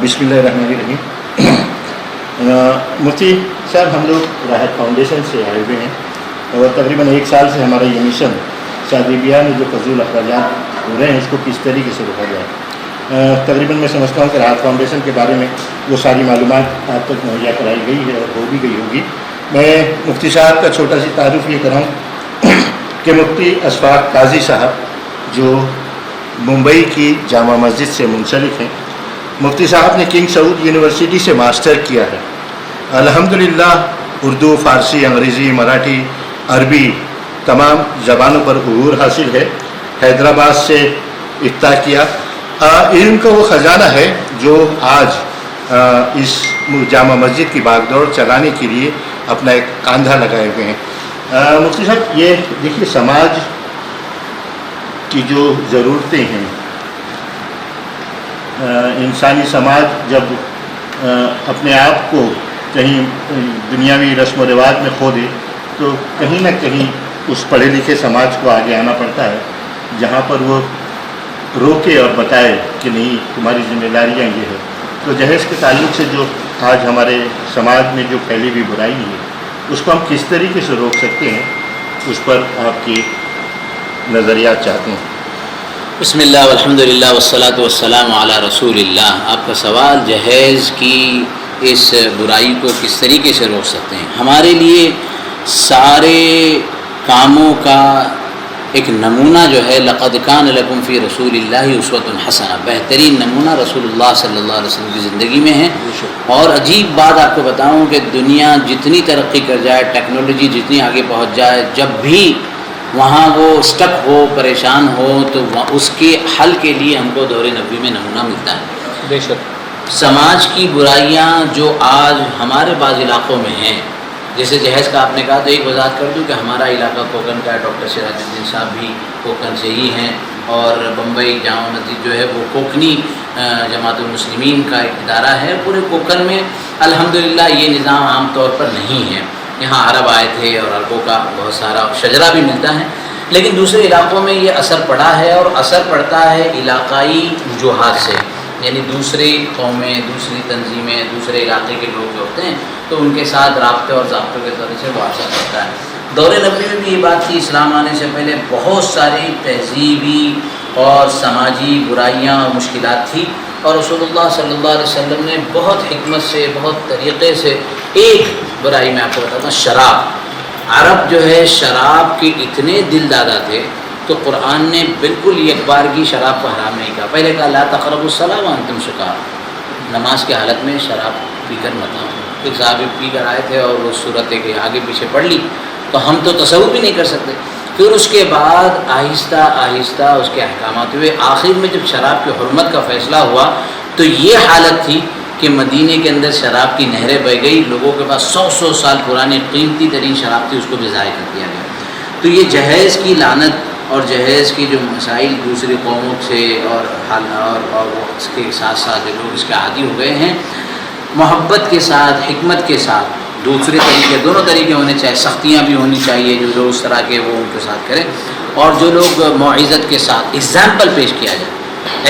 बिस्मिल्लाहिर्रहमानिर्रहीम। मुफ्ती साहब, हम लोग राहत फाउंडेशन से आए हुए हैं और तकरीबन 1 साल से हमारा ये मिशन शादी ब्याह में जो फजूल अखराजात हो रहे हैं उसको किस तरीके से रोका जाए। तकरीबन मैं समझता हूँ कि राहत फाउंडेशन के बारे में वो सारी मालूमात आप तक मुहैया कराई गई है और हो भी गई होगी। मैं मुफ्ती साहब का छोटा सी तारुफ ये कराऊँ कि मुफ्ती अशफाक काजी साहब जो मुंबई की जामा मस्जिद से मुंसलिक हैं, मुफ्ती साहब ने किंग सऊद यूनिवर्सिटी से मास्टर किया है। अल्हम्दुलिल्लाह उर्दू, फ़ारसी, अंग्रेज़ी, मराठी, अरबी तमाम ज़बानों पर उरूर हासिल है। हैदराबाद से इफ्ता किया। इल्म का वो ख़जाना है जो आज इस जामा मस्जिद की बागडोर चलाने के लिए अपना एक कांधा लगाए हुए हैं। मुफ्ती साहब, ये देखिए समाज की जो ज़रूरतें हैं, इंसानी समाज जब अपने आप को कहीं दुनियावी रस्म व रिवाज में खो दे तो कहीं ना कहीं उस पढ़े लिखे समाज को आगे आना पड़ता है, जहाँ पर वो रोके और बताए कि नहीं, तुम्हारी जिम्मेदारियाँ ये है। तो जहेज़ के ताल्लुक़ से जो आज हमारे समाज में जो फैली हुई बुराई है उसको हम किस तरीके से रोक सकते हैं, उस पर आपकी नज़रियात चाहते हैं। बिस्मिल्लाह वल्हम्दुलिल्लाह वस्सलातु वस्सलामु अला रसूलिल्लाह। आपका सवाल जहेज़ की इस बुराई को किस तरीके से रोक सकते हैं। हमारे लिए सारे कामों का एक नमूना जो है, लक़द कान लकुम फ़ी रसूलिल्लाहि उस्वतुन हसना, बेहतरीन नमूना रसूलुल्लाह सल्लल्लाहु अलैहि वसल्लम की ज़िंदगी में है। और अजीब बात आपको बताऊं कि दुनिया जितनी तरक्की कर जाए, टेक्नोलॉजी जितनी आगे पहुंच जाए, जब भी वहाँ वो स्टक हो, परेशान हो, तो उसके हल के लिए हमको दौरे नबी में नमूना मिलता है। बेशक समाज की बुराइयाँ जो आज हमारे बाज़ इलाक़ों में हैं, जैसे जहेज़ का आपने कहा, तो एक वजाहत कर दूँ कि हमारा इलाका कोकन का है। डॉक्टर सिराजुद्दीन साहब भी कोकन से ही हैं और बम्बई जामा मस्जिद जो है वो कोकनी जमातुल मुस्लिमीन का एक इदारा है। पूरे कोकन में अल्हम्दुलिल्लाह ये निज़ाम आम तौर पर नहीं है। यहाँ अरब आए थे और अरबों का बहुत सारा शजरा भी मिलता है, लेकिन दूसरे इलाक़ों में ये असर पड़ा है और असर पड़ता है इलाक़ाई वजूहात से, यानी दूसरी कौमें, दूसरी तंजीमें, दूसरे इलाके के लोग जो होते हैं तो उनके साथ राब्ते और ज़ाब्तों के तरह से वो असर पड़ता है। दौरे नबी में भी ये बात थी, इस्लाम आने से पहले बहुत सारी तहज़ीबी और समाजी बुराइयाँ और मुश्किलात थी और रसूलुल्लाह सल्लल्लाहु अलैहि वसल्लम ने बहुत हिकमत से, बहुत तरीक़े से एक बुराई में आपको बताता हूँ, शराब। अरब जो है शराब के इतने दिल दादा थे तो कुरान ने बिल्कुल यकबारगी शराब को हराम नहीं कहा। पहले कहा ला तक़रबुस्सलाह व अंतुम सुकार, नमाज के हालत में शराब पीकर मत आओ। एक साहब पीकर आए थे और वो सूरत के आगे पीछे पढ़ ली तो हम तो तसव्वुर भी नहीं कर सकते। फिर उसके बाद आहिस्ता आहिस्ता उसके अहकामात हुए। आखिर में जब शराब की हुर्मत का फ़ैसला हुआ तो ये हालत थी कि मदीने के अंदर शराब की नहरें बह गई, लोगों के पास 100 साल पुरानी कीमती तरीन शराब थी, उसको भी ज़ाय कर दिया गया। तो ये जहेज़ की लानत और जहेज़ की जो मसाइल दूसरी कौमों से और उसके साथ साथ जो लोग इसके आदी हो गए हैं, मोहब्बत के साथ, हिकमत के साथ, दूसरे तरीके, दोनों तरीके होने चाहिए। सख्तियाँ भी होनी चाहिए, जो लोग उस तरह के वो उनके साथ करें, और जो लोग मौइज़त के साथ एग्ज़ाम्पल पेश किया जाए।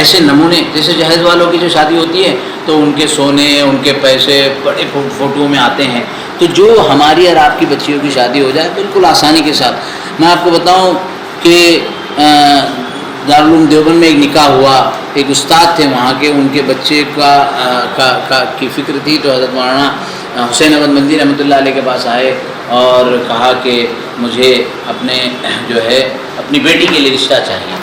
ऐसे नमूने, जैसे जहेज़ वालों की जो शादी होती है तो उनके सोने, उनके पैसे बड़े फ़ोटो में आते हैं, तो जो हमारी और आपकी बच्चियों की शादी हो जाए बिल्कुल आसानी के साथ। मैं आपको बताऊँ कि दारुल उलूम देवबंद में एक निकाह हुआ, एक उस्ताद थे वहाँ के, उनके बच्चे की फ़िक्र थी तो हज़रत मौलाना हुसैन अहमद मंदी रहमतुल्लाह अलैह के पास आए और कहा कि मुझे अपने जो है अपनी बेटी के लिए रिश्ता चाहिए।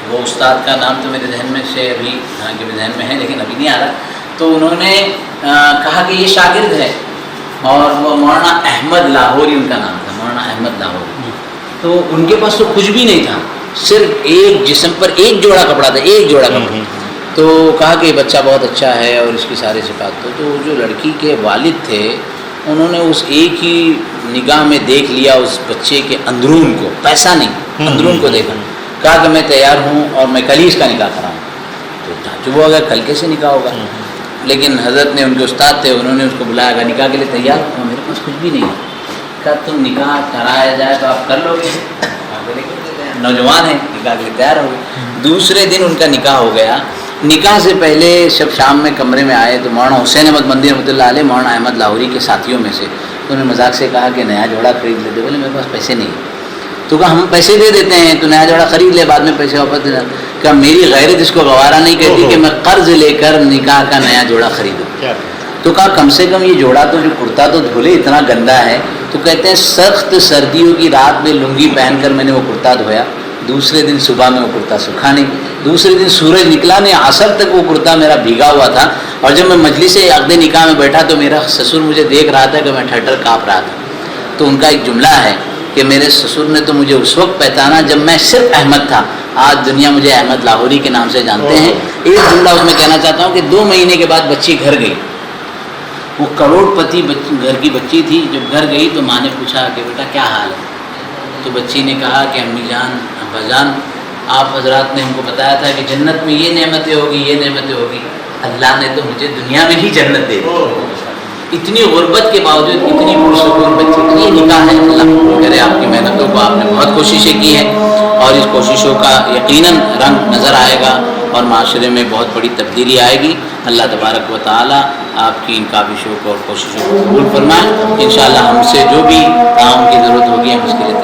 वो उस्ताद का नाम तो मेरे जहन में से अभी के भी जहन में है लेकिन अभी नहीं आ रहा। तो उन्होंने कहा कि ये शागिर्द है, और वो मौलाना अहमद लाहौरी उनका नाम था, मौलाना अहमद लाहौरी। तो उनके पास तो कुछ भी नहीं था, सिर्फ एक जिस्म पर एक जोड़ा कपड़ा था, एक जोड़ा कपड़ा। तो कहा कि बच्चा बहुत अच्छा है और इसकी सारी सिफात। तो जो लड़की के वालिद थे उन्होंने उस एक ही निगाह में देख लिया उस बच्चे के अंदरून को, पैसा नहीं, अंदरून को देखा। कहा कि मैं तैयार हूँ और मैं कल ही इसका निकाह कराऊँ। तो ताज्जुब हुआ, अगर कल कैसे निकाह होगा। लेकिन हज़रत ने, उनके उस्ताद थे, उन्होंने उसको बुलाया, निकाह के लिए तैयार हो? मेरे पास कुछ भी नहीं है। कहा तुम निकाह कराया जाए तो आप कर लोगे? नौजवान है, निकाह के लिए तैयार हो गए। दूसरे दिन उनका निकाह हो गया, نکاح سے پہلے جب شام میں کمرے میں آئے تو مولانا حسین احمد مندی رحمۃ اللہ علیہ مولانا احمد لاہوری کے ساتھیوں میں سے، تو انہوں نے مذاق سے کہا کہ نیا جوڑا خرید لیتے. بولے میرے پاس پیسے نہیں. تو کہا ہم پیسے دے دیتے ہیں، تو نیا جوڑا خرید لے، بعد میں پیسے واپس دینا. کہ میری غیرت اس کو گوارا نہیں کہتی کہ میں قرض لے کر نکاح کا نیا جوڑا خریدوں. تو کہا کم سے کم یہ جوڑا تو جو کرتا تو دھولے، اتنا گندا ہے. تو کہتے ہیں سخت سردیوں کی رات میں لنگی پہن کر میں نے وہ کرتا دھویا، دوسرے دن صبح میں وہ کرتا سکھا نہیں، دوسرے دن سورج نکلا نہیں، عصر تک وہ کرتا میرا بھیگا ہوا تھا. اور جب میں مجلس عقد نکاح میں بیٹھا تو میرا سسر مجھے دیکھ رہا تھا کہ میں ٹھٹر کانپ رہا تھا. تو ان کا ایک جملہ ہے کہ میرے سسر نے تو مجھے اس وقت پہچانا جب میں صرف احمد تھا، آج دنیا مجھے احمد لاہوری کے نام سے جانتے ہیں. ایک جملہ اس میں کہنا چاہتا ہوں کہ 2 مہینے کے بعد بچی گھر گئی. وہ کروڑ پتی گھر کی بچی تھی. جب گھر گئی تو ماں نے پوچھا کہ بیٹا کیا حال ہے؟ تو بچی نے کہا کہ امی جان، ابا جان، آپ حضرات نے ہم کو بتایا تھا کہ جنت میں یہ نعمتیں ہوگی، یہ نعمتیں ہوگی، اللہ نے تو مجھے دنیا میں ہی جنت دے دی. اتنی غربت کے باوجود اتنی پرسکون بچی. یہ نکاح ہے. اللہ کرے آپ کی محنتوں کو، آپ نے بہت کوششیں کی ہیں اور اس کوششوں کا یقیناً رنگ نظر آئے گا اور معاشرے میں بہت بڑی تبدیلی آئے گی. اللہ تبارک و تعالی آپ کی ان کاوشوں کو اور کوششوں کو قبول فرمائے. انشاءاللہ ہم سے جو بھی تعاون کی ضرورت ہوگی ہم اس کے لیے